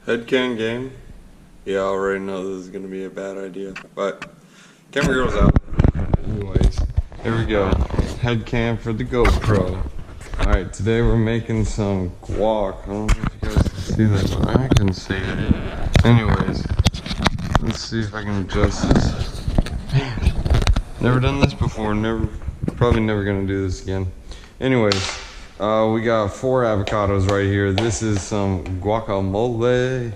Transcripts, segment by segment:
Head can game? Yeah, I already know this is gonna be a bad idea, but camera girl's out. Anyways, here we go. Head cam for the GoPro. Alright, today we're making some guac. I don't know if you guys can see that, but I can see it. Anyways, let's see if I can adjust this. Man, never done this before, probably never gonna do this again. Anyways, we got 4 avocados right here. This is some guacamole.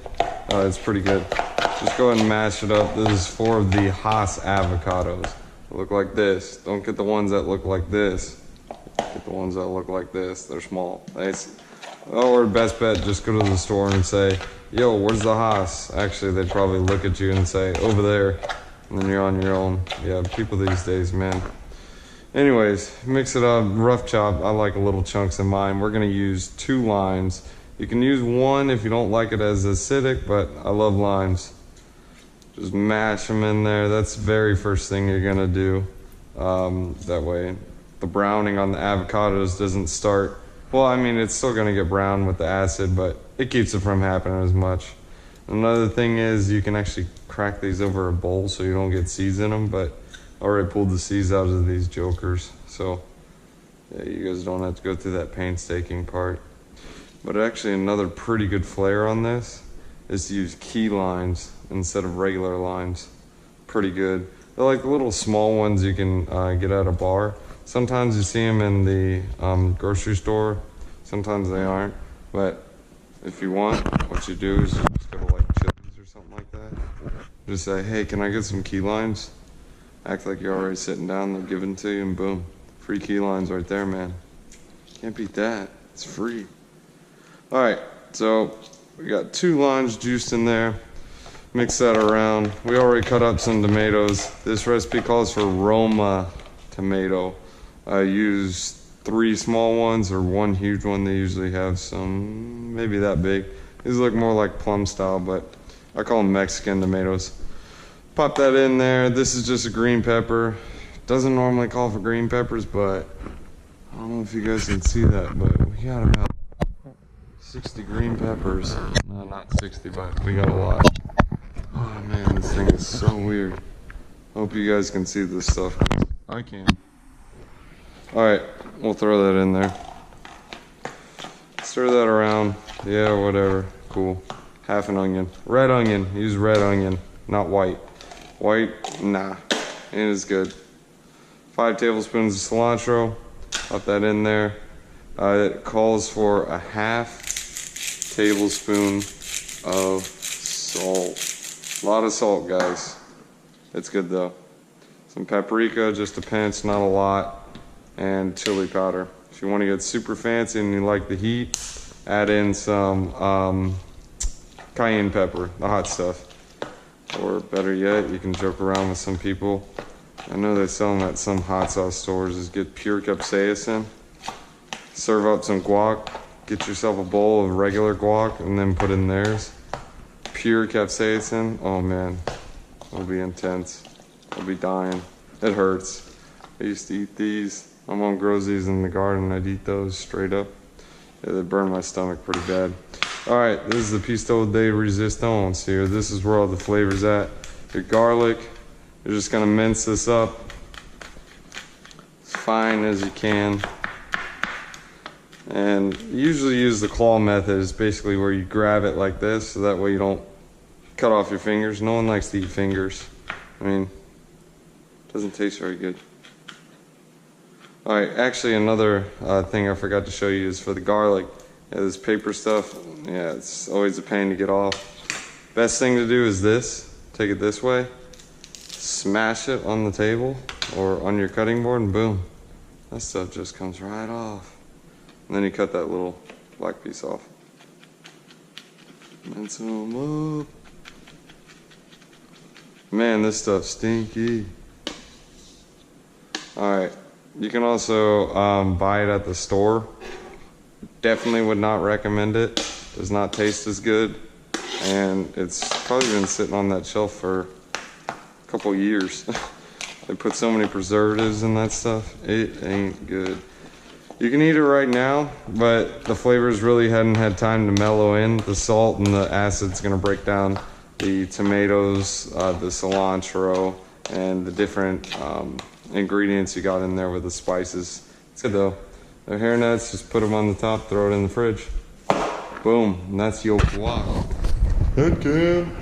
It's pretty good. Just go ahead and mash it up. This is 4 of the Haas avocados. They look like this. Don't get the ones that look like this. Get the ones that look like this. They're small. Or best bet, just go to the store and say, yo, where's the Haas? Actually, they'd probably look at you and say, over there. And then you're on your own. Yeah, people these days, man. Anyways, mix it up, rough chop. I like little chunks in mine. We're gonna use 2 limes. You can use 1 if you don't like it as acidic, but I love limes. Just mash them in there. That's the very first thing you're gonna do. That way the browning on the avocados doesn't start. Well, I mean, it's still gonna get brown with the acid, but it keeps it from happening as much. Another thing is you can actually crack these over a bowl so you don't get seeds in them, but I already pulled the seeds out of these jokers, so yeah, you guys don't have to go through that painstaking part. But actually another pretty good flair on this is to use key limes instead of regular limes. Pretty good. They're like the little small ones you can get at a bar. Sometimes you see them in the grocery store, sometimes they aren't. But if you want, what you do is you just go to like Chili's or something like that. Just say, hey, can I get some key limes? Act like you're already sitting down, they'll give them to you, and boom. Free key lines right there, man. Can't beat that. It's free. Alright, so we got 2 limes juiced in there. Mix that around. We already cut up some tomatoes. This recipe calls for Roma tomato. I used 3 small ones or 1 huge one. They usually have some, maybe that big. These look more like plum style, but I call them Mexican tomatoes. Pop that in there. This is just a green pepper. Doesn't normally call for green peppers, but I don't know if you guys can see that, but we got about 60 green peppers. No, not 60, but we got a lot. Oh man, this thing is so weird. Hope you guys can see this stuff. I can. Alright, we'll throw that in there. Stir that around. Yeah, whatever. Cool. Half an onion. Red onion. Use red onion, not white. White, nah, it is good. 5 tablespoons of cilantro, pop that in there. It calls for a half tablespoon of salt. A lot of salt, guys. It's good though. Some paprika, just a pinch, not a lot, and chili powder. If you want to get super fancy and you like the heat, add in some cayenne pepper, the hot stuff. Or better yet, you can joke around with some people. I know they sell them at some hot sauce stores, is get pure capsaicin. Serve up some guac. Get yourself a bowl of regular guac and then put in theirs. Pure capsaicin. Oh man, it'll be intense. I'll be dying. It hurts. I used to eat these. My mom grows these in the garden. I'd eat those straight up. Yeah, they burn my stomach pretty bad. Alright, this is the pisto de resistance here. This is where all the flavor's at. Your garlic, you're just gonna mince this up as fine as you can. And usually use the claw method. It's basically where you grab it like this, so that way you don't cut off your fingers. No one likes to eat fingers. I mean, it doesn't taste very good. Alright, actually another thing I forgot to show you is for the garlic. Yeah, this paper stuff, yeah, it's always a pain to get off. Best thing to do is this. Take it this way, smash it on the table or on your cutting board, and boom. That stuff just comes right off. And then you cut that little black piece off. Mince them up. Man, this stuff's stinky. Alright, you can also buy it at the store. Definitely would not recommend it. Does not taste as good, and it's probably been sitting on that shelf for a couple years. They put so many preservatives in that stuff. It ain't good. You can eat it right now, but the flavors really hadn't had time to mellow in. The salt and the acid's gonna break down the tomatoes, the cilantro, and the different ingredients you got in there with the spices. It's good though. The hair nuts, just put them on the top, throw it in the fridge. Boom, and that's your guac. Head cam.